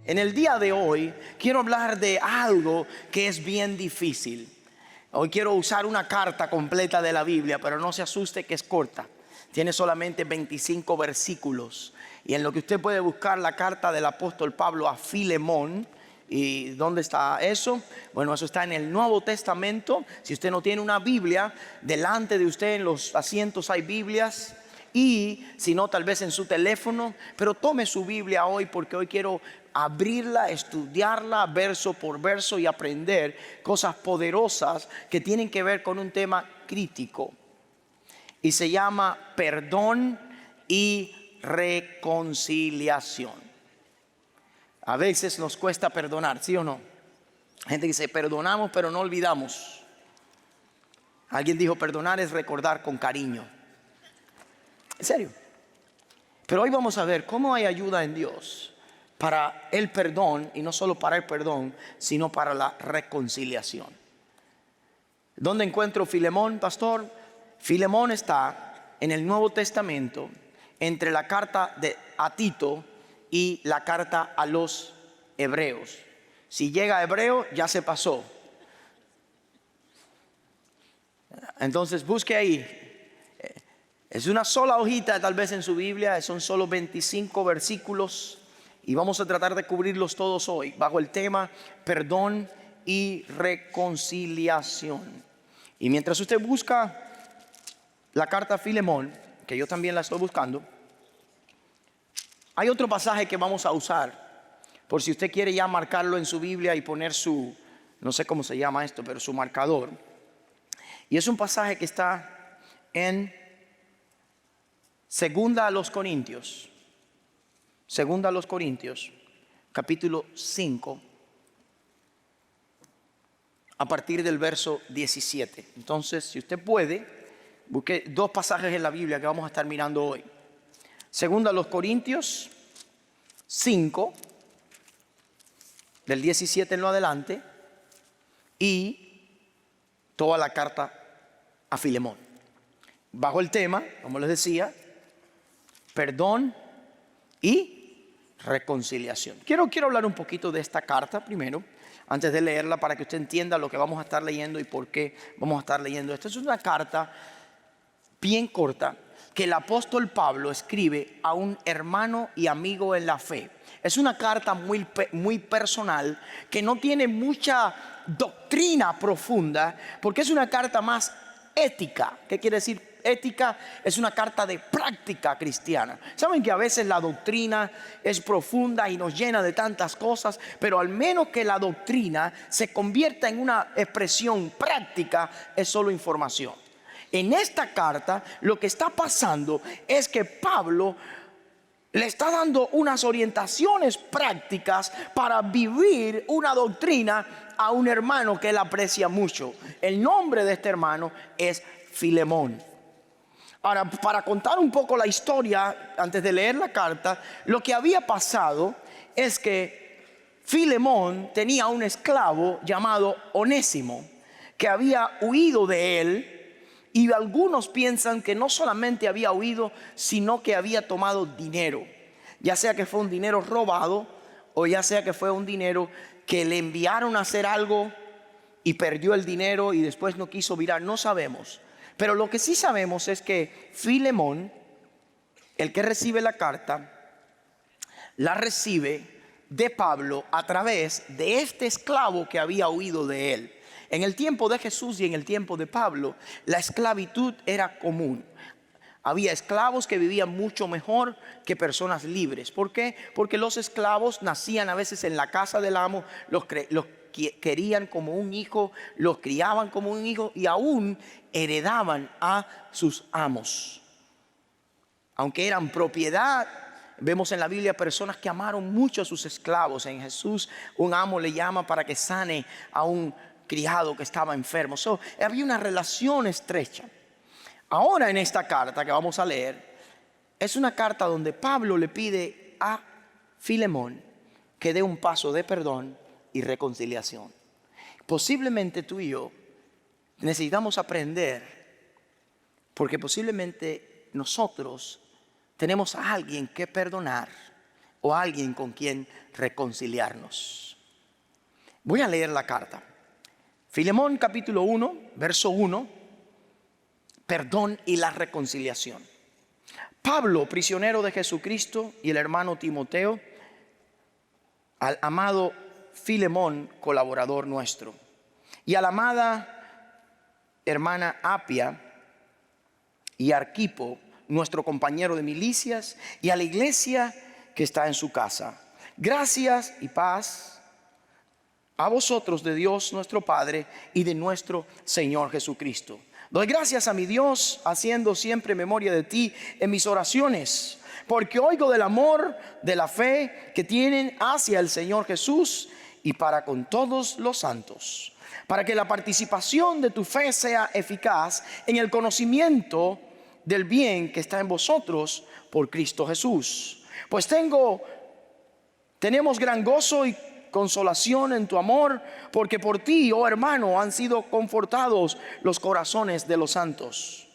En el día de hoy quiero hablar de algo que es bien difícil. Hoy quiero usar una carta completa de la Biblia, pero no se asuste que es corta. Tiene solamente 25 versículos. Y en lo que usted puede buscar la carta del apóstol Pablo a Filemón. ¿Y dónde está eso? Bueno, eso está en el Nuevo Testamento. Si usted no tiene una Biblia, delante de usted en los asientos hay Biblias. Y si no, tal vez en su teléfono. Pero tome su Biblia hoy, porque hoy quiero abrirla, estudiarla verso por verso y aprender cosas poderosas que tienen que ver con un tema crítico. Y se llama perdón y reconciliación. A veces nos cuesta perdonar, ¿sí o no? Gente dice perdonamos pero no olvidamos. Alguien dijo perdonar es recordar con cariño. En serio. Pero hoy vamos a ver cómo hay ayuda en Dios para el perdón, y no solo para el perdón, sino para la reconciliación. ¿Dónde encuentro Filemón, pastor? Filemón está en el Nuevo Testamento, entre la carta a Tito y la carta a los hebreos. Si llega a hebreo, ya se pasó. Entonces busque ahí. Es una sola hojita tal vez en su Biblia, son solo 25 versículos. Y vamos a tratar de cubrirlos todos hoy, bajo el tema perdón y reconciliación. Y mientras usted busca la carta a Filemón, que yo también la estoy buscando, hay otro pasaje que vamos a usar, por si usted quiere ya marcarlo en su Biblia y poner su, no sé cómo se llama esto, pero su marcador. Y es un pasaje que está en Segunda a los Corintios. Segunda a los Corintios, capítulo 5, a partir del verso 17. Entonces, si usted puede, busque dos pasajes en la Biblia que vamos a estar mirando hoy. Segunda a los Corintios 5, del 17 en lo adelante, y toda la carta a Filemón. Bajo el tema, como les decía, perdón y reconciliación. Quiero hablar un poquito de esta carta primero, antes de leerla, para que usted entienda lo que vamos a estar leyendo y por qué vamos a estar leyendo esto. Es una carta bien corta que el apóstol Pablo escribe a un hermano y amigo en la fe. Es una carta muy personal, que no tiene mucha doctrina profunda, porque es una carta más ética. ¿Qué quiere decir ética? Es una carta de práctica cristiana. Saben que a veces la doctrina es profunda y nos llena de tantas cosas, pero al menos que la doctrina se convierta en una expresión práctica, es solo información. En esta carta lo que está pasando es que Pablo le está dando unas orientaciones prácticas para vivir una doctrina a un hermano que él aprecia mucho. El nombre de este hermano es Filemón. Ahora, para contar un poco la historia, antes de leer la carta, lo que había pasado es que Filemón tenía un esclavo llamado Onésimo, que había huido de él. Y algunos piensan que no solamente había huido, sino que había tomado dinero. Ya sea que fue un dinero robado, o ya sea que fue un dinero que le enviaron a hacer algo y perdió el dinero y después no quiso virar. No sabemos. Pero lo que sí sabemos es que Filemón, el que recibe la carta, la recibe de Pablo a través de este esclavo que había huido de él. En el tiempo de Jesús y en el tiempo de Pablo, la esclavitud era común. Había esclavos que vivían mucho mejor que personas libres. ¿Por qué? Porque los esclavos nacían a veces en la casa del amo, los querían como un hijo, los criaban como un hijo y aún heredaban a sus amos. Aunque eran propiedad, vemos en la Biblia personas que amaron mucho a sus esclavos. En Jesús un amo le llama para que sane a un criado que estaba enfermo. Había una relación estrecha. Ahora en esta carta que vamos a leer, es una carta donde Pablo le pide a Filemón que dé un paso de perdón y reconciliación. Posiblemente tú y yo necesitamos aprender, porque posiblemente nosotros tenemos a alguien que perdonar o alguien con quien reconciliarnos. Voy a leer la carta. Filemón capítulo 1, verso 1, perdón y la reconciliación. Pablo, prisionero de Jesucristo, y el hermano Timoteo, al amado Filemón, colaborador nuestro, y a la amada hermana Apia y Arquipo, nuestro compañero de milicias, y a la iglesia que está en su casa. Gracias y paz a vosotros de Dios nuestro Padre y de nuestro Señor Jesucristo. Doy gracias a mi Dios, haciendo siempre memoria de ti en mis oraciones, porque oigo del amor, de la fe que tienen hacia el Señor Jesús y para con todos los santos, para que la participación de tu fe sea eficaz en el conocimiento del bien que está en vosotros por Cristo Jesús. Pues tenemos gran gozo y consolación en tu amor, porque por ti, oh hermano, han sido confortados los corazones de los santos.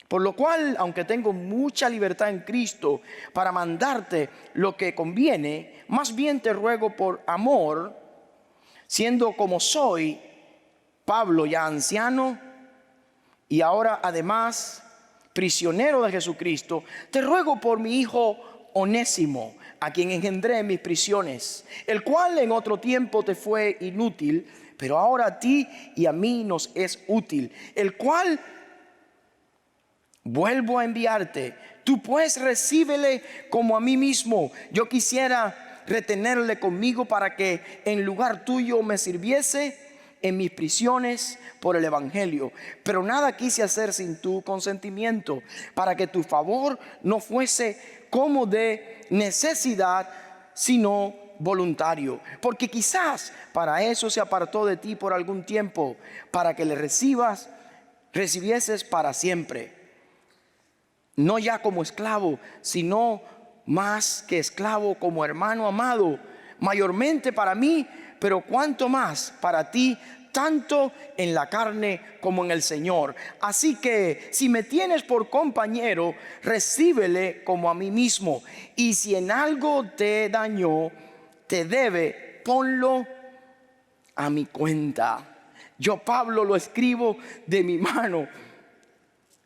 Por lo cual, aunque tengo mucha libertad en Cristo para mandarte lo que conviene, más bien te ruego por amor, siendo como soy, Pablo, ya anciano, y ahora además prisionero de Jesucristo, te ruego por mi hijo Onésimo, a quien engendré en mis prisiones, el cual en otro tiempo te fue inútil, pero ahora a ti y a mí nos es útil, el cual vuelvo a enviarte. Tú pues recíbele como a mí mismo. Yo quisiera retenerle conmigo para que en lugar tuyo me sirviese en mis prisiones por el evangelio, pero nada quise hacer sin tu consentimiento, para que tu favor no fuese como de necesidad, sino voluntario, porque quizás para eso se apartó de ti por algún tiempo, para que le recibieses para siempre, no ya como esclavo, sino más que esclavo, como hermano amado, mayormente para mí, pero cuanto más para ti, tanto en la carne como en el Señor. Así que si me tienes por compañero, recíbele como a mí mismo. Y si en algo te dañó, te debe, ponlo a mi cuenta. Yo, Pablo, lo escribo de mi mano.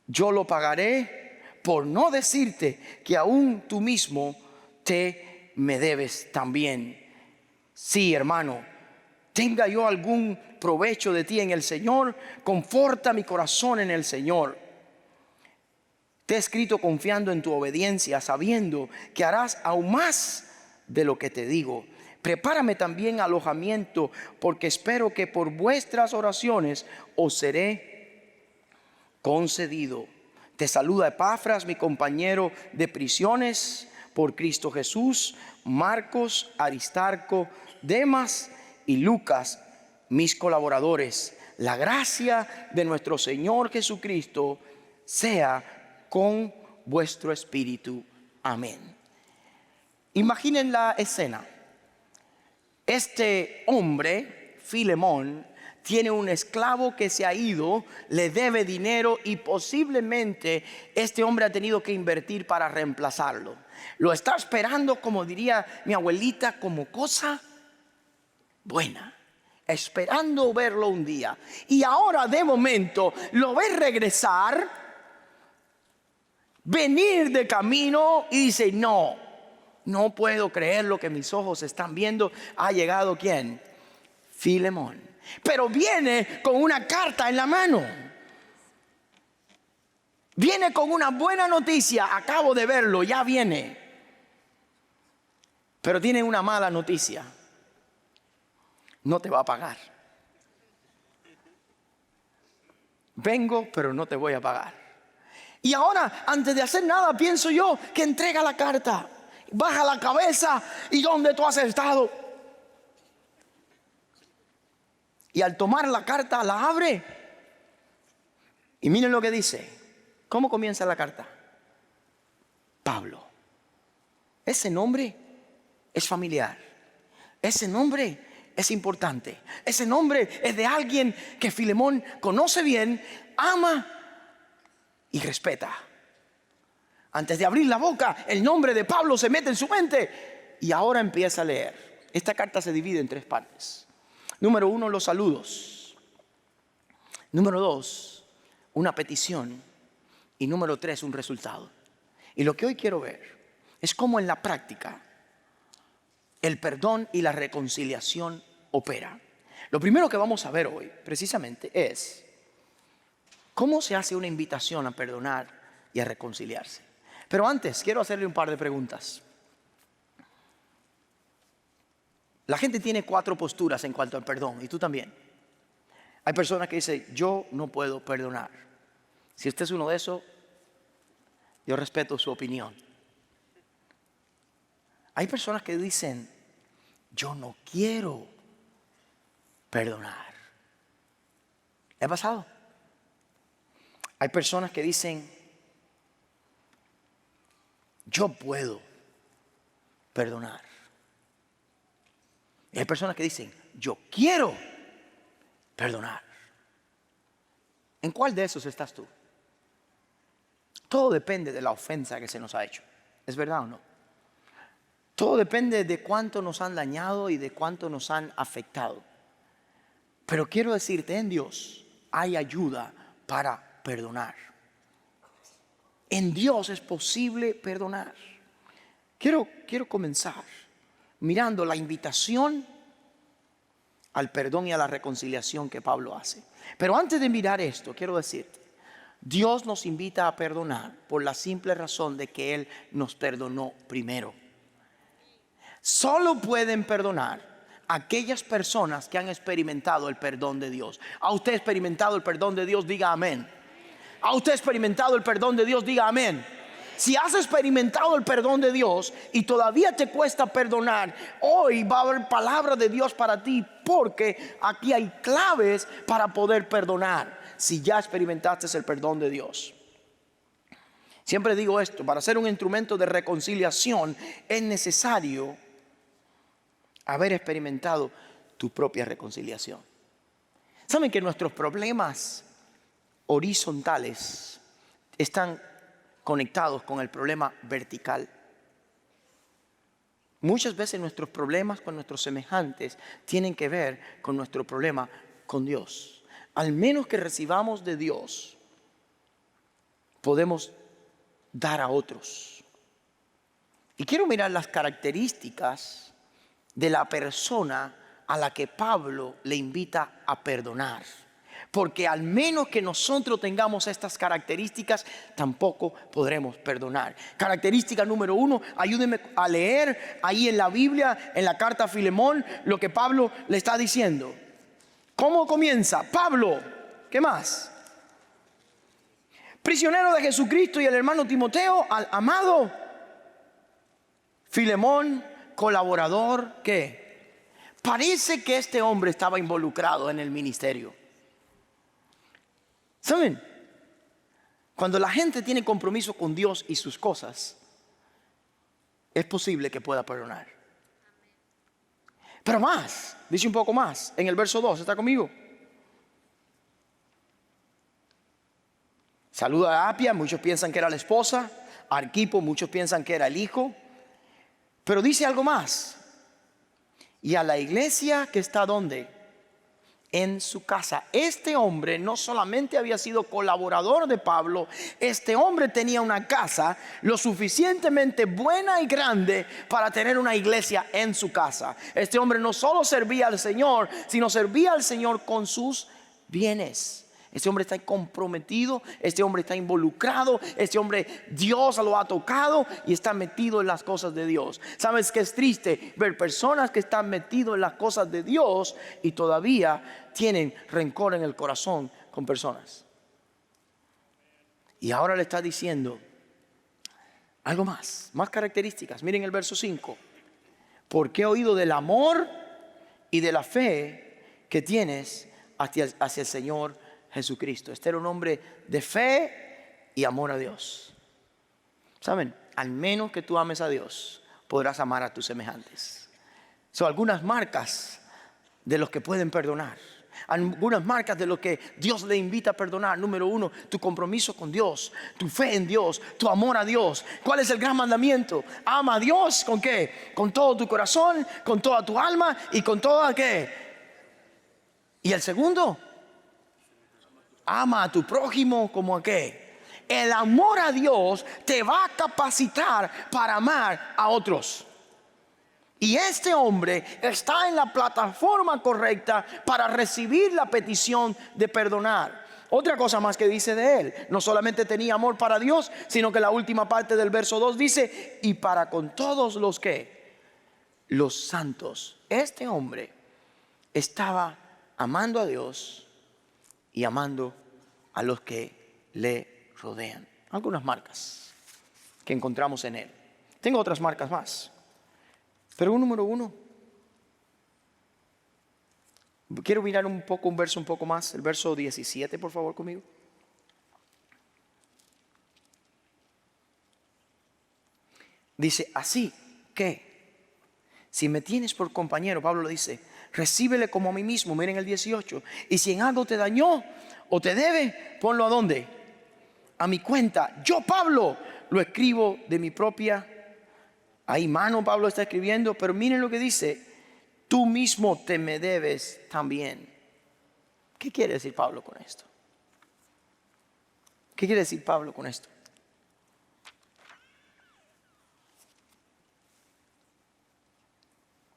Yo lo pagaré, por no decirte que aún tú mismo te me debes también. Sí, hermano, tenga yo algún provecho de ti en el Señor, conforta mi corazón en el Señor. Te he escrito confiando en tu obediencia, sabiendo que harás aún más de lo que te digo. Prepárame también alojamiento, porque espero que por vuestras oraciones os seré concedido. Te saluda Epafras, mi compañero de prisiones por Cristo Jesús, Marcos, Aristarco, Demas y Lucas, mis colaboradores. La gracia de nuestro Señor Jesucristo sea con vuestro espíritu. Amén. Imaginen la escena. Este hombre, Filemón, tiene un esclavo que se ha ido, le debe dinero y posiblemente este hombre ha tenido que invertir para reemplazarlo. Lo está esperando, como diría mi abuelita, como cosa buena, esperando verlo un día. Y ahora de momento lo ve regresar, venir de camino y dice: no puedo creer lo que mis ojos están viendo. Ha llegado ¿quién? Filemón. Pero viene con una carta en la mano. Viene con una buena noticia. Acabo de verlo, ya viene. Pero tiene una mala noticia. No te va a pagar. Vengo, pero no te voy a pagar. Y ahora, antes de hacer nada, pienso yo que entrega la carta, baja la cabeza. ¿Y dónde tú has estado? Y al tomar la carta, la abre. Y miren lo que dice. ¿Cómo comienza la carta? Pablo. Ese nombre es familiar. Ese nombre es importante. Ese nombre es de alguien que Filemón conoce bien, ama y respeta. Antes de abrir la boca, el nombre de Pablo se mete en su mente. y ahora empieza a leer. Esta carta se divide en 3 partes. Número 1, los saludos. Número 2, una petición. Y número 3, un resultado. Y lo que hoy quiero ver es cómo en la práctica el perdón y la reconciliación opera. Lo primero que vamos a ver hoy precisamente es cómo se hace una invitación a perdonar y a reconciliarse. Pero antes quiero hacerle un par de preguntas. La gente tiene 4 posturas en cuanto al perdón, y tú también. Hay personas que dicen, yo no puedo perdonar. Si usted es uno de esos, yo respeto su opinión. Hay personas que dicen, yo no quiero perdonar. ¿Le ha pasado? Hay personas que dicen, yo puedo perdonar. Y hay personas que dicen, yo quiero perdonar. ¿En cuál de esos estás tú? Todo depende de la ofensa que se nos ha hecho. ¿Es verdad o no? Todo depende de cuánto nos han dañado y de cuánto nos han afectado. Pero quiero decirte, en Dios hay ayuda para perdonar. En Dios es posible perdonar. Quiero comenzar mirando la invitación al perdón y a la reconciliación que Pablo hace. Pero antes de mirar esto, quiero decirte, Dios nos invita a perdonar por la simple razón de que Él nos perdonó primero. Solo pueden perdonar aquellas personas que han experimentado el perdón de Dios. ¿Ha usted experimentado el perdón de Dios? Diga amén. ¿Ha usted experimentado el perdón de Dios? Diga amén. Si has experimentado el perdón de Dios y todavía te cuesta perdonar, hoy va a haber palabra de Dios para ti, porque aquí hay claves para poder perdonar si ya experimentaste el perdón de Dios. Siempre digo esto, para ser un instrumento de reconciliación es necesario haber experimentado tu propia reconciliación. ¿Saben que nuestros problemas horizontales están conectados con el problema vertical? Muchas veces nuestros problemas con nuestros semejantes tienen que ver con nuestro problema con Dios. Al menos que recibamos de Dios, podemos dar a otros. Y quiero mirar las características de la persona a la que Pablo le invita a perdonar. Porque al menos que nosotros tengamos estas características, tampoco podremos perdonar. Característica número 1, ayúdenme a leer ahí en la Biblia, en la carta a Filemón, lo que Pablo le está diciendo. ¿Cómo comienza? Pablo, ¿qué más? Prisionero de Jesucristo y el hermano Timoteo, al amado Filemón, colaborador, ¿qué? Parece que este hombre estaba involucrado en el ministerio. ¿Saben? Cuando la gente tiene compromiso con Dios y sus cosas, es posible que pueda perdonar. Pero más, dice un poco más, en el verso 2, ¿está conmigo? Saluda a Apia, muchos piensan que era la esposa. A Arquipo, muchos piensan que era el hijo. Pero dice algo más. Y a la iglesia que está ¿dónde? En su casa. Este hombre no solamente había sido colaborador de Pablo, este hombre tenía una casa lo suficientemente buena y grande para tener una iglesia en su casa. Este hombre no solo servía al Señor, sino servía al Señor con sus bienes. Este hombre está comprometido, este hombre está involucrado, este hombre Dios lo ha tocado y está metido en las cosas de Dios. ¿Sabes qué es triste? Ver personas que están metidos en las cosas de Dios y todavía tienen rencor en el corazón con personas. Y ahora le está diciendo algo más características. Miren el verso 5. Porque he oído del amor y de la fe que tienes hacia el Señor Jesucristo. Este era un hombre de fe y amor a Dios. ¿Saben? Al menos que tú ames a Dios, podrás amar a tus semejantes. Son algunas marcas de los que pueden perdonar. Algunas marcas de lo que Dios le invita a perdonar. Número 1, tu compromiso con Dios, tu fe en Dios, tu amor a Dios. ¿Cuál es el gran mandamiento? Ama a Dios, ¿con qué? Con todo tu corazón, con toda tu alma y con toda ¿qué? Y el segundo, ama a tu prójimo como a qué. El amor a Dios te va a capacitar para amar a otros. Y este hombre está en la plataforma correcta para recibir la petición de perdonar. Otra cosa más que dice de él, no solamente tenía amor para Dios, sino que la última parte del verso 2 dice, y para con todos los que, los santos. Este hombre estaba amando a Dios y amando a los que le rodean. Algunas marcas que encontramos en él. Tengo otras marcas más. Pero un número 1. Quiero mirar un verso un poco más. El verso 17, por favor, conmigo. Dice, así que, si me tienes por compañero, Pablo lo dice, recíbele como a mí mismo. Miren el 18. Y si en algo te dañó o te debe, ponlo ¿a dónde? A mi cuenta. Yo, Pablo, lo escribo de mi propia. Ahí mano Pablo está escribiendo, pero miren lo que dice, tú mismo te me debes también. ¿Qué quiere decir Pablo con esto? ¿Qué quiere decir Pablo con esto?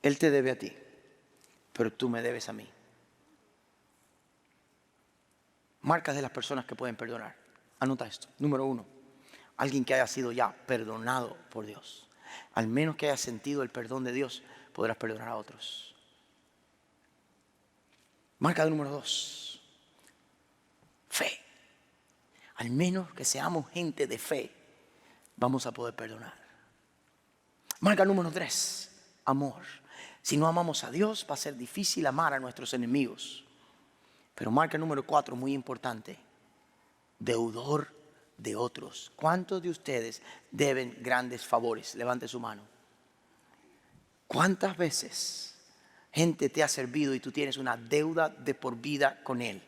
Él te debe a ti, pero tú me debes a mí. Marcas de las personas que pueden perdonar. Anota esto. Número 1, alguien que haya sido ya perdonado por Dios. Al menos que hayas sentido el perdón de Dios, podrás perdonar a otros. Marca número 2, fe. Al menos que seamos gente de fe, vamos a poder perdonar. Marca número 3, amor. Si no amamos a Dios, va a ser difícil amar a nuestros enemigos. Pero marca número 4, muy importante, deudor de otros. ¿Cuántos de ustedes deben grandes favores? Levante su mano. ¿Cuántas veces gente te ha servido y tú tienes una deuda de por vida con él?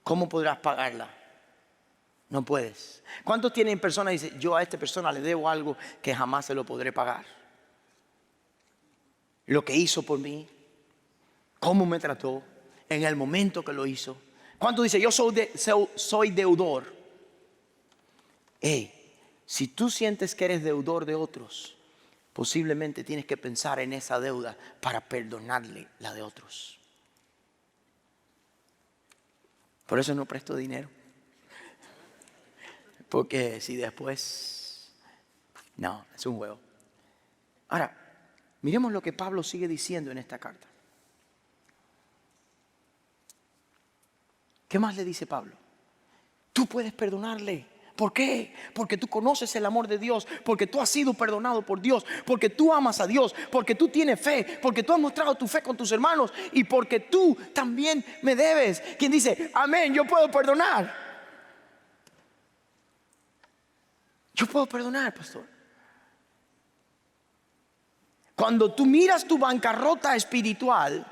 ¿Cómo podrás pagarla? No puedes. ¿Cuántos tienen personas y dicen, yo a esta persona le debo algo que jamás se lo podré pagar? Lo que hizo por mí, cómo me trató, en el momento que lo hizo. ¿Cuántos dicen, yo soy deudor? Si tú sientes que eres deudor de otros, posiblemente tienes que pensar en esa deuda para perdonarle la de otros. Por eso no presto dinero. Porque si después, no, es un juego. Ahora, miremos lo que Pablo sigue diciendo en esta carta. ¿Qué más le dice Pablo? Tú puedes perdonarle. ¿Por qué? Porque tú conoces el amor de Dios, porque tú has sido perdonado por Dios, porque tú amas a Dios, porque tú tienes fe, porque tú has mostrado tu fe con tus hermanos y porque tú también me debes. ¿Quién dice, amén, yo puedo perdonar? Yo puedo perdonar, pastor. Cuando tú miras tu bancarrota espiritual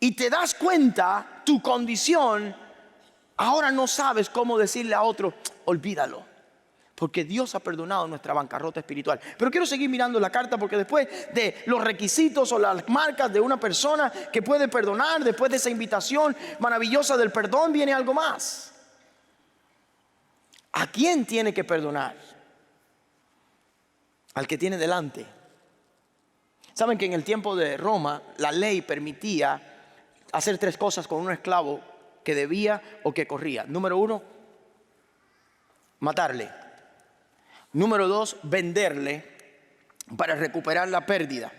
y te das cuenta tu condición, ahora no sabes cómo decirle a otro, olvídalo. Porque Dios ha perdonado nuestra bancarrota espiritual. Pero quiero seguir mirando la carta porque después de los requisitos o las marcas de una persona que puede perdonar, después de esa invitación maravillosa del perdón, viene algo más. ¿A quién tiene que perdonar? Al que tiene delante. Saben que en el tiempo de Roma la ley permitía hacer 3 cosas con un esclavo que debía o que corría. Número 1, matarle. Número 2, venderle para recuperar la pérdida.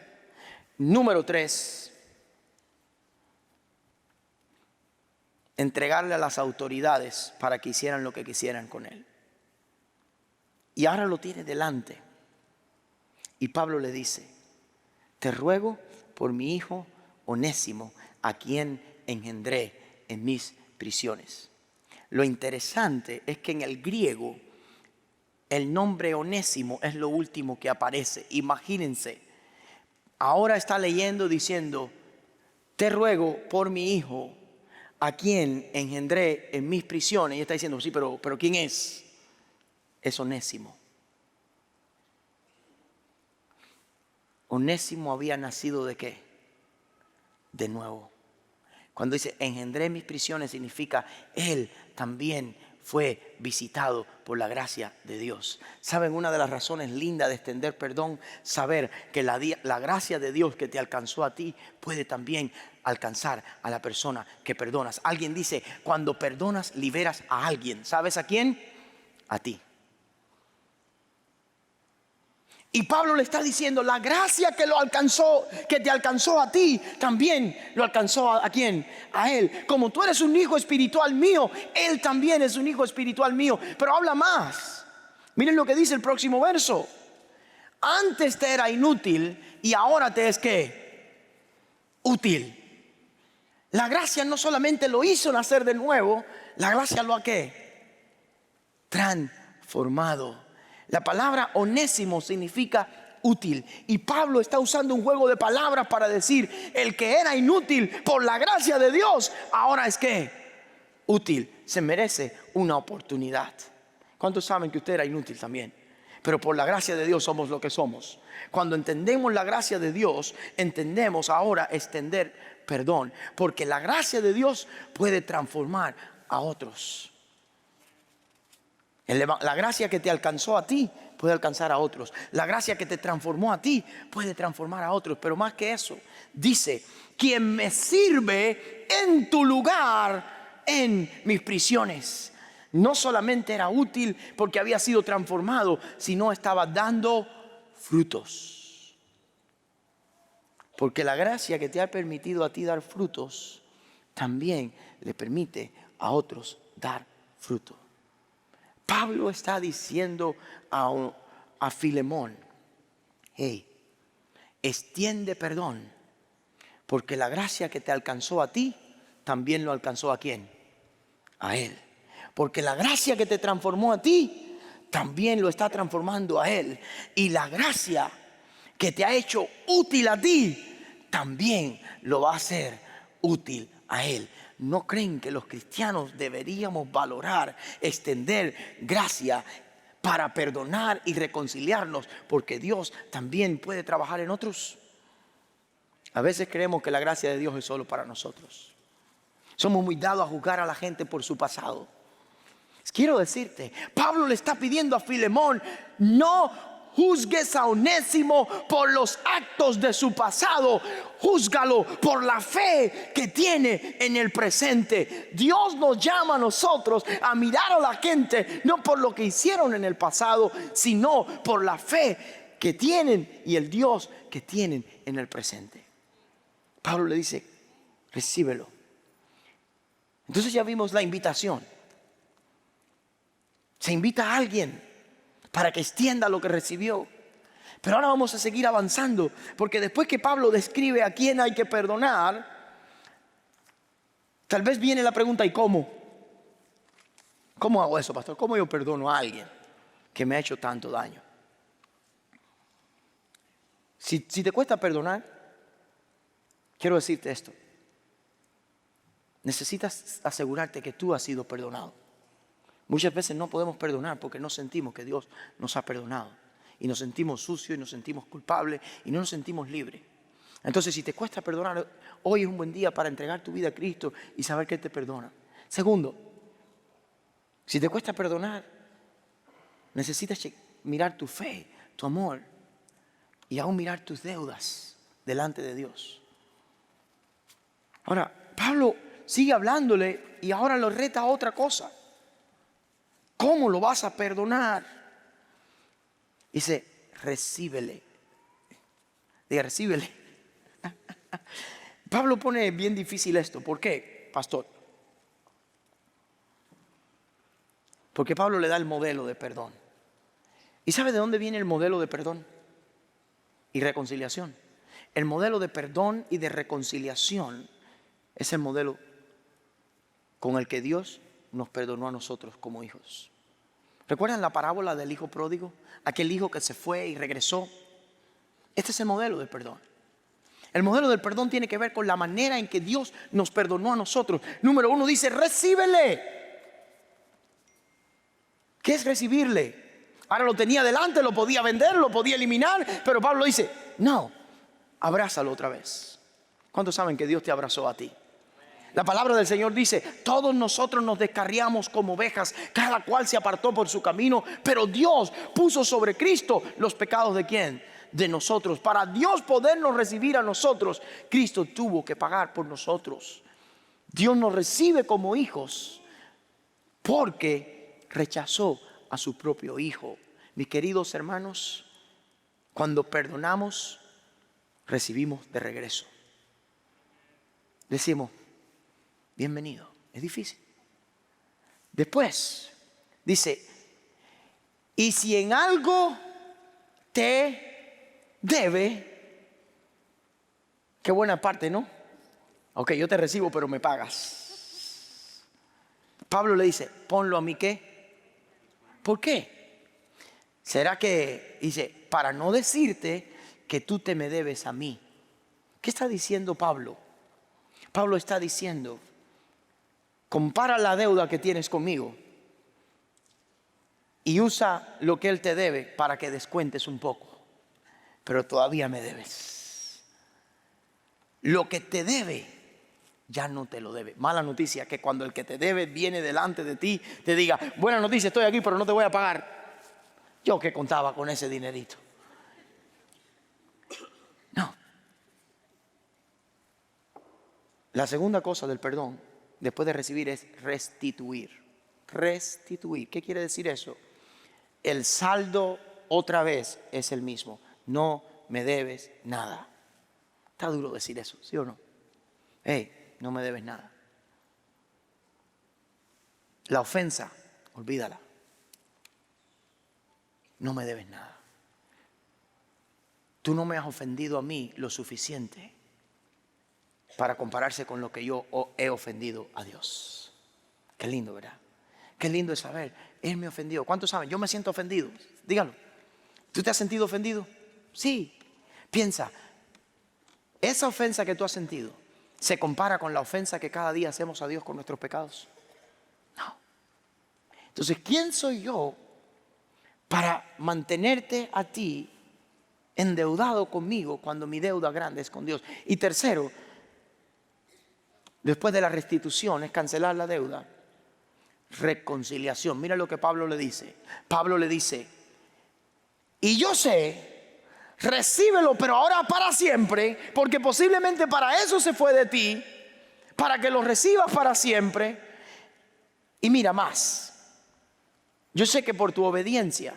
Número 3, entregarle a las autoridades para que hicieran lo que quisieran con él. Y ahora lo tiene delante. Y Pablo le dice, te ruego por mi hijo Onésimo, a quien engendré en mis prisiones. Lo interesante es que en el griego el nombre Onésimo es lo último que aparece. Imagínense, ahora está leyendo diciendo, te ruego por mi hijo, a quien engendré en mis prisiones. Y está diciendo, sí, pero ¿quién es? Es Onésimo. Onésimo había nacido ¿de qué? De nuevo. Cuando dice engendré mis prisiones, significa él también fue visitado por la gracia de Dios. ¿Saben? Una de las razones lindas de extender perdón, saber que la gracia de Dios que te alcanzó a ti puede también alcanzar a la persona que perdonas. Alguien dice, cuando perdonas liberas a alguien. ¿Sabes a quién? A ti. Y Pablo le está diciendo, la gracia que te alcanzó a ti, también lo alcanzó ¿a quién? A él. Como tú eres un hijo espiritual mío, él también es un hijo espiritual mío. Pero habla más. Miren lo que dice el próximo verso. Antes te era inútil y ahora te es ¿qué? Útil. La gracia no solamente lo hizo nacer de nuevo, la gracia lo ha ¿qué? Transformado. La palabra onésimo significa útil. Y Pablo está usando un juego de palabras para decir, el que era inútil por la gracia de Dios, ahora es ¿qué? Útil. Se merece una oportunidad. ¿Cuántos saben que usted era inútil también? Pero por la gracia de Dios somos lo que somos. Cuando entendemos la gracia de Dios, entendemos ahora extender perdón. Porque la gracia de Dios puede transformar a otros. La gracia que te alcanzó a ti puede alcanzar a otros. La gracia que te transformó a ti puede transformar a otros. Pero más que eso, dice, quien me sirve en tu lugar en mis prisiones. No solamente era útil porque había sido transformado, sino estaba dando frutos. Porque la gracia que te ha permitido a ti dar frutos, también le permite a otros dar frutos. Pablo está diciendo a Filemón, hey, extiende perdón, porque la gracia que te alcanzó a ti, también lo alcanzó ¿a quién? A él. Porque la gracia que te transformó a ti, también lo está transformando a él. Y la gracia que te ha hecho útil a ti, también lo va a hacer útil a él. ¿No creen que los cristianos deberíamos valorar, extender gracia para perdonar y reconciliarnos? Porque Dios también puede trabajar en otros. A veces creemos que la gracia de Dios es solo para nosotros. Somos muy dados a juzgar a la gente por su pasado. Quiero decirte, Pablo le está pidiendo a Filemón, no juzgues a Onésimo por los actos de su pasado, júzgalo por la fe que tiene en el presente. Dios nos llama a nosotros a mirar a la gente, no por lo que hicieron en el pasado, sino por la fe que tienen y el Dios que tienen en el presente. Pablo le dice, recíbelo. Entonces ya vimos la invitación. Se invita a alguien para que extienda lo que recibió. Pero ahora vamos a seguir avanzando, porque después que Pablo describe a quién hay que perdonar, tal vez viene la pregunta, ¿y cómo? ¿Cómo hago eso, pastor? ¿Cómo yo perdono a alguien que me ha hecho tanto daño? Si te cuesta perdonar, quiero decirte esto. Necesitas asegurarte que tú has sido perdonado. Muchas veces no podemos perdonar porque no sentimos que Dios nos ha perdonado. Y nos sentimos sucios y nos sentimos culpables y no nos sentimos libres. Entonces, si te cuesta perdonar, hoy es un buen día para entregar tu vida a Cristo y saber que Él te perdona. Segundo, si te cuesta perdonar, necesitas mirar tu fe, tu amor y aún mirar tus deudas delante de Dios. Ahora, Pablo sigue hablándole y ahora lo reta a otra cosa. ¿Cómo lo vas a perdonar? Dice, recíbele. Diga, recíbele. Pablo pone bien difícil esto. ¿Por qué, pastor? Porque Pablo le da el modelo de perdón. ¿Y sabe de dónde viene el modelo de perdón y reconciliación? El modelo de perdón y de reconciliación es el modelo con el que Dios nos perdonó a nosotros como hijos. ¿Recuerdan la parábola del hijo pródigo? Aquel hijo que se fue y regresó. Este es el modelo de perdón. El modelo del perdón tiene que ver con la manera en que Dios nos perdonó a nosotros. Número 1 dice, recíbele. ¿Qué es recibirle? Ahora lo tenía delante, lo podía vender, lo podía eliminar, pero Pablo dice, no, abrázalo otra vez. ¿Cuántos saben que Dios te abrazó a ti? La palabra del Señor dice, todos nosotros nos descarriamos como ovejas, cada cual se apartó por su camino, pero Dios puso sobre Cristo los pecados ¿de quién? De nosotros. Para Dios podernos recibir a nosotros, Cristo tuvo que pagar por nosotros. Dios nos recibe como hijos porque rechazó a su propio hijo. Mis queridos hermanos, cuando perdonamos, recibimos de regreso. Decimos, bienvenido. Es difícil. Después dice, y si en algo te debe, qué buena parte, ¿no? Ok, yo te recibo, pero me pagas. Pablo le dice, ponlo a mí, ¿qué? ¿Por qué? ¿Será que, dice, para no decirte que tú te me debes a mí? ¿Qué está diciendo Pablo? Pablo está diciendo, compara la deuda que tienes conmigo y usa lo que Él te debe para que descuentes un poco, pero todavía me debes. Lo que te debe ya no te lo debe. Mala noticia, que cuando el que te debe viene delante de ti, te diga, buena noticia, estoy aquí pero no te voy a pagar. Yo que contaba con ese dinerito. No. La segunda cosa del perdón, después de recibir, es restituir. Restituir. ¿Qué quiere decir eso? El saldo otra vez es el mismo. No me debes nada. Está duro decir eso, ¿sí o no? Hey, no me debes nada. La ofensa, olvídala. No me debes nada. Tú no me has ofendido a mí lo suficiente para compararse con lo que yo he ofendido a Dios. Qué lindo, ¿verdad? Qué lindo es saber, Él me ofendió. ¿Cuántos saben? Yo me siento ofendido. Dígalo. ¿Tú te has sentido ofendido? Sí. Piensa, esa ofensa que tú has sentido se compara con la ofensa que cada día hacemos a Dios con nuestros pecados. No. Entonces, ¿quién soy yo para mantenerte a ti endeudado conmigo cuando mi deuda grande es con Dios? Y tercero, después de la restitución es cancelar la deuda. Reconciliación. Mira lo que Pablo le dice. Pablo le dice, y yo sé, recíbelo, pero ahora para siempre, porque posiblemente para eso se fue de ti, para que lo recibas para siempre. Y mira más, yo sé que por tu obediencia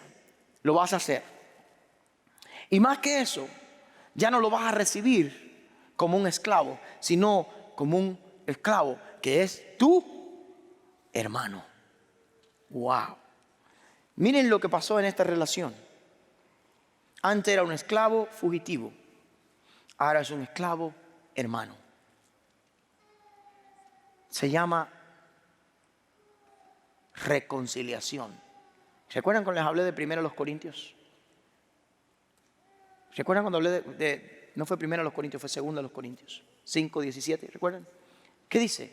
lo vas a hacer. Y más que eso, ya no lo vas a recibir como un esclavo, sino como un esclavo que es tu hermano. Wow. Miren lo que pasó en esta relación. Antes era un esclavo fugitivo, ahora es un esclavo hermano. Se llama reconciliación. ¿Recuerdan cuando les hablé de 1 Corintios? ¿Recuerdan cuando hablé de no fue 1 Corintios, fue 2 Corintios 5:17? ¿Recuerdan? ¿Qué dice?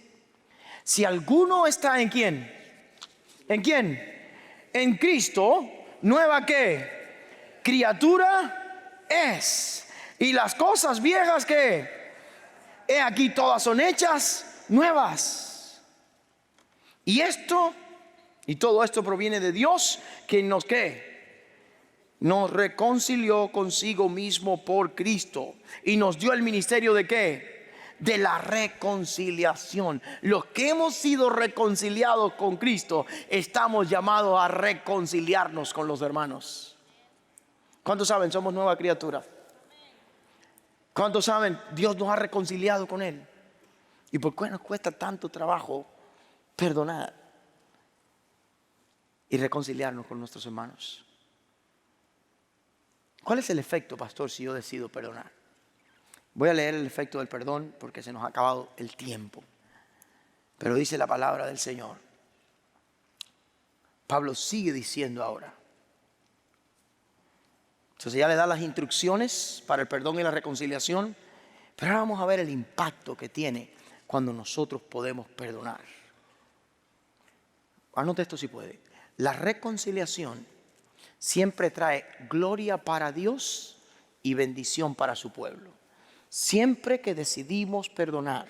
Si alguno está en ¿quién? ¿En quién? En Cristo, ¿nueva qué? Criatura es. Y las cosas viejas ¿qué? He aquí todas son hechas nuevas. Y todo esto proviene de Dios, que nos ¿qué? Nos reconcilió consigo mismo por Cristo y nos dio el ministerio de ¿qué? De la reconciliación. Los que hemos sido reconciliados con Cristo, estamos llamados a reconciliarnos con los hermanos. ¿Cuántos saben? Somos nueva criatura. ¿Cuántos saben? Dios nos ha reconciliado con Él. ¿Y por qué nos cuesta tanto trabajo perdonar y reconciliarnos con nuestros hermanos? ¿Cuál es el efecto, pastor, si yo decido perdonar? Voy a leer el efecto del perdón porque se nos ha acabado el tiempo. Pero dice la palabra del Señor. Pablo sigue diciendo ahora. Entonces ya le da las instrucciones para el perdón y la reconciliación. Pero ahora vamos a ver el impacto que tiene cuando nosotros podemos perdonar. Anote esto si puede. La reconciliación siempre trae gloria para Dios y bendición para su pueblo. Siempre que decidimos perdonar,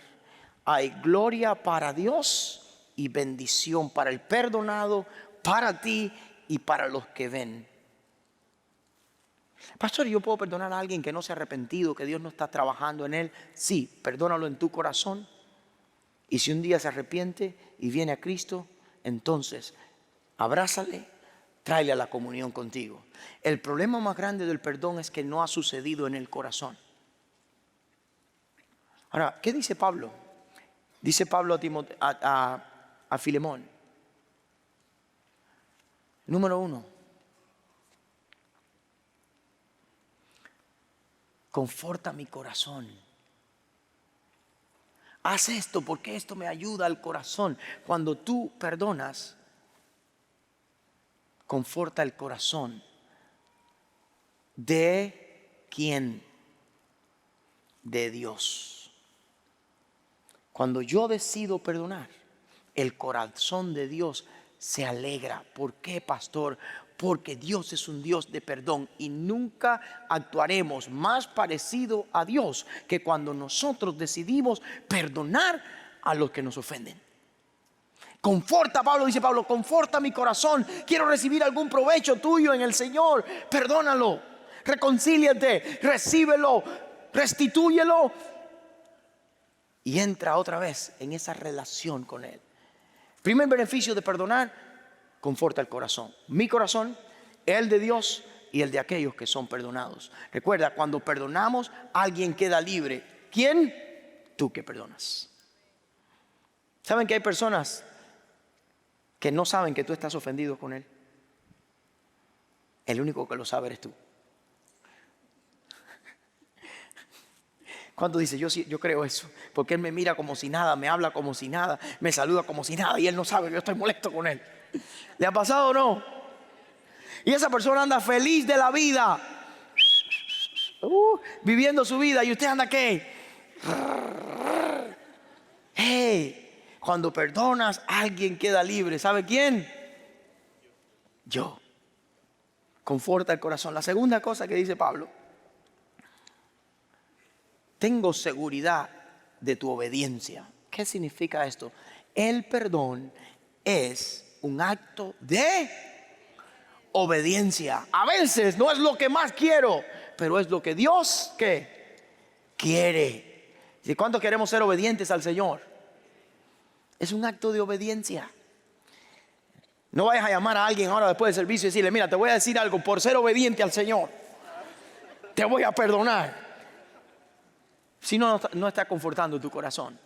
hay gloria para Dios y bendición para el perdonado, para ti y para los que ven. Pastor, ¿yo puedo perdonar a alguien que no se ha arrepentido, que Dios no está trabajando en él? Sí, perdónalo en tu corazón. Y si un día se arrepiente y viene a Cristo, entonces abrázale, tráele a la comunión contigo. El problema más grande del perdón es que no ha sucedido en el corazón. Ahora, ¿qué dice Pablo? Dice Pablo a Filemón. Número 1. Conforta mi corazón. Haz esto porque esto me ayuda al corazón. Cuando tú perdonas, conforta el corazón. ¿De quién? De Dios. Cuando yo decido perdonar, el corazón de Dios se alegra. ¿Por qué, pastor? Porque Dios es un Dios de perdón y nunca actuaremos más parecido a Dios que cuando nosotros decidimos perdonar a los que nos ofenden. Conforta, Pablo, dice Pablo, conforta mi corazón. Quiero recibir algún provecho tuyo en el Señor. Perdónalo, reconcíliate, recíbelo, restitúyelo y entra otra vez en esa relación con Él. Primer beneficio de perdonar: conforta el corazón. Mi corazón, el de Dios y el de aquellos que son perdonados. Recuerda, cuando perdonamos, alguien queda libre. ¿Quién? Tú que perdonas. ¿Saben que hay personas que no saben que tú estás ofendido con él? El único que lo sabe eres tú. ¿Cuánto dice? Yo creo eso, porque él me mira como si nada, me habla como si nada, me saluda como si nada y él no sabe que yo estoy molesto con él. ¿Le ha pasado o no? Y esa persona anda feliz de la vida, viviendo su vida, y usted anda ¿qué? Hey, cuando perdonas, alguien queda libre. ¿Sabe quién? Yo. Conforta el corazón. La segunda cosa que dice Pablo: tengo seguridad de tu obediencia. ¿Qué significa esto? El perdón es un acto de obediencia. A veces no es lo que más quiero, pero es lo que Dios ¿qué? Quiere. ¿Y cuánto queremos ser obedientes al Señor? Es un acto de obediencia. No vayas a llamar a alguien ahora después del servicio y decirle: mira, te voy a decir algo, por ser obediente al Señor te voy a perdonar. Si no está confortando tu corazón.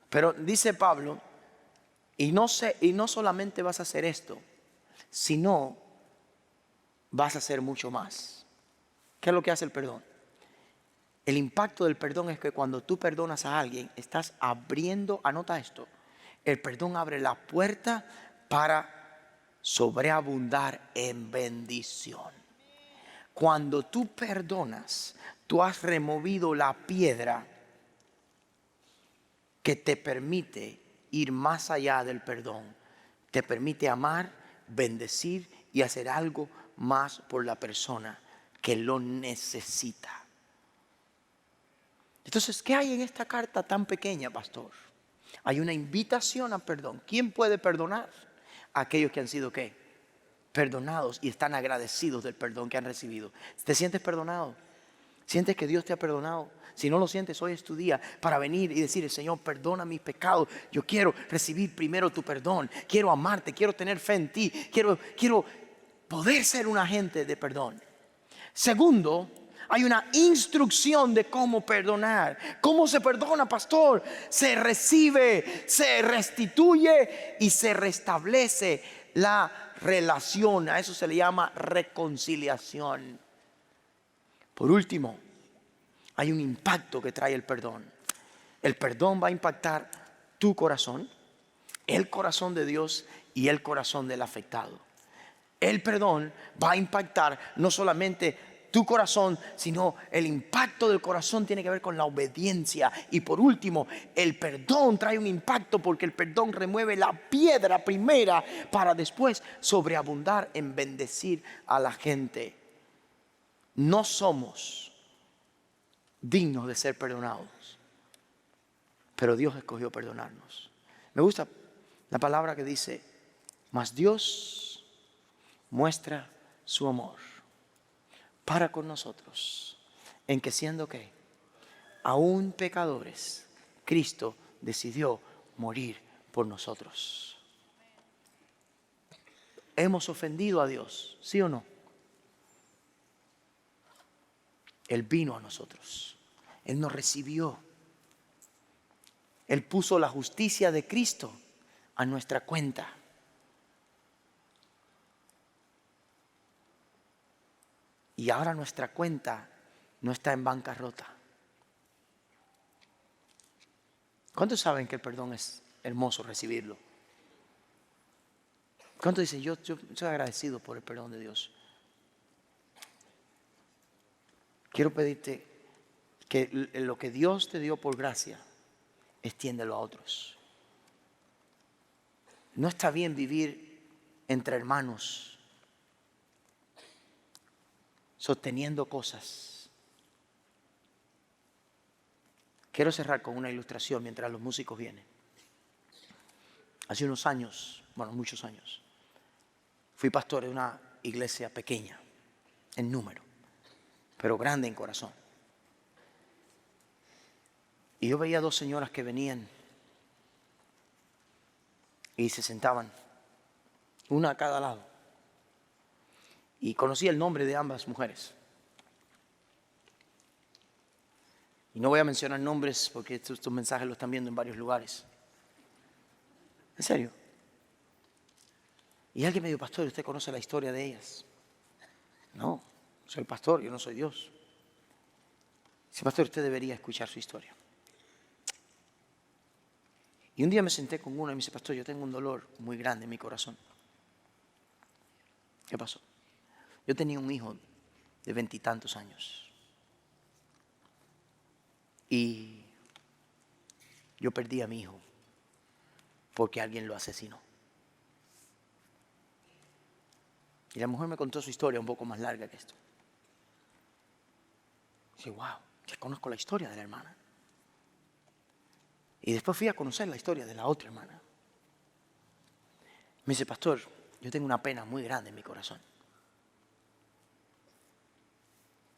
Pero dice Pablo, y no solamente vas a hacer esto, sino vas a hacer mucho más. ¿Qué es lo que hace el perdón? El impacto del perdón es que cuando tú perdonas a alguien, estás abriendo, anota esto, el perdón abre la puerta para sobreabundar en bendición. Cuando tú perdonas, tú has removido la piedra que te permite ir más allá del perdón. Te permite amar, bendecir y hacer algo más por la persona que lo necesita. Entonces, ¿qué hay en esta carta tan pequeña, pastor? Hay una invitación a perdón. ¿Quién puede perdonar? Aquellos que han sido ¿qué? Perdonados y están agradecidos del perdón que han recibido. ¿Te sientes perdonado? ¿Sientes que Dios te ha perdonado? Si no lo sientes, hoy es tu día para venir y decir: Señor, perdona mis pecados. Yo quiero recibir primero tu perdón. Quiero amarte, quiero tener fe en ti. Quiero poder ser un agente de perdón. Segundo, hay una instrucción de cómo perdonar. ¿Cómo se perdona, pastor? Se recibe, se restituye y se restablece la relación. A eso se le llama reconciliación. Por último, hay un impacto que trae el perdón. El perdón va a impactar tu corazón, el corazón de Dios y el corazón del afectado. El perdón va a impactar no solamente tu corazón, sino el impacto del corazón tiene que ver con la obediencia. Y por último, el perdón trae un impacto porque el perdón remueve la piedra primera para después sobreabundar en bendecir a la gente. No somos dignos de ser perdonados, pero Dios escogió perdonarnos. Me gusta la palabra que dice, mas Dios muestra su amor para con nosotros, en que siendo que aún pecadores, Cristo decidió morir por nosotros. ¿Hemos ofendido a Dios? ¿Sí o no? Él vino a nosotros. Él nos recibió. Él puso la justicia de Cristo a nuestra cuenta. Y ahora nuestra cuenta no está en bancarrota. ¿Cuántos saben que el perdón es hermoso recibirlo? ¿Cuántos dicen, yo soy agradecido por el perdón de Dios? Quiero pedirte que lo que Dios te dio por gracia, extiéndelo a otros. No está bien vivir entre hermanos sosteniendo cosas. Quiero cerrar con una ilustración mientras los músicos vienen. Hace unos años, bueno, muchos años, fui pastor de una iglesia pequeña en número, pero grande en corazón. Y yo veía dos señoras que venían y se sentaban, una a cada lado. Y conocí el nombre de ambas mujeres. Y no voy a mencionar nombres porque estos mensajes los están viendo en varios lugares. En serio. Y alguien me dijo, pastor, ¿usted conoce la historia de ellas? No, soy el pastor, yo no soy Dios. Dice, pastor, usted debería escuchar su historia. Y un día me senté con una y me dice, pastor, yo tengo un dolor muy grande en mi corazón. ¿Qué pasó? Yo tenía un hijo de 20 y tantos años. Y yo perdí a mi hijo porque alguien lo asesinó. Y la mujer me contó su historia un poco más larga que esto. Y dije, wow, ya conozco la historia de la hermana. Y después fui a conocer la historia de la otra hermana. Me dice, pastor, yo tengo una pena muy grande en mi corazón.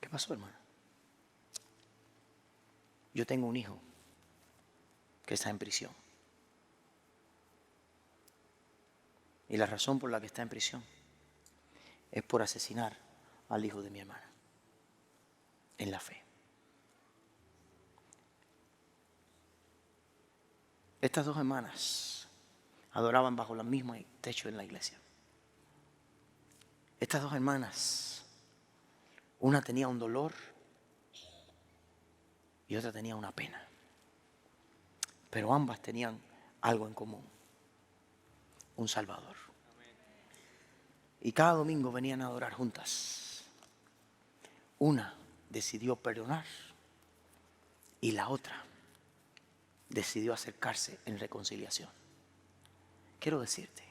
¿Qué pasó, hermana? Yo tengo un hijo que está en prisión. Y la razón por la que está en prisión es por asesinar al hijo de mi hermana en la fe. Estas dos hermanas adoraban bajo el mismo techo en la iglesia. Estas dos hermanas, una tenía un dolor y otra tenía una pena. Pero ambas tenían algo en común: un Salvador. Y cada domingo venían a adorar juntas. Una decidió perdonar y la otra decidió acercarse en reconciliación. Quiero decirte,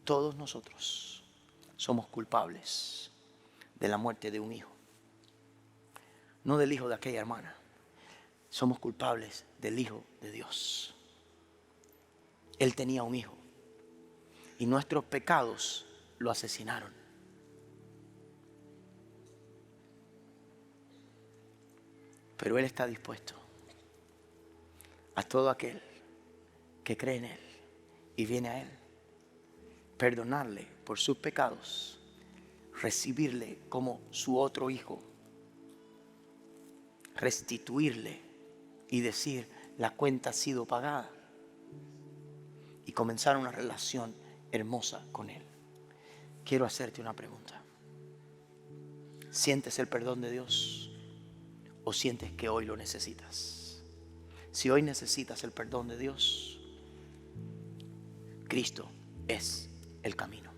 todos nosotros somos culpables de la muerte de un hijo. No del hijo de aquella hermana. Somos culpables del Hijo de Dios. Él tenía un hijo y nuestros pecados lo asesinaron. Pero Él está dispuesto a todo aquel que cree en Él y viene a Él, perdonarle por sus pecados, recibirle como su otro hijo, restituirle y decir, la cuenta ha sido pagada, y comenzar una relación hermosa con Él. Quiero hacerte una pregunta. ¿Sientes el perdón de Dios o sientes que hoy lo necesitas? Si hoy necesitas el perdón de Dios, Cristo es el camino.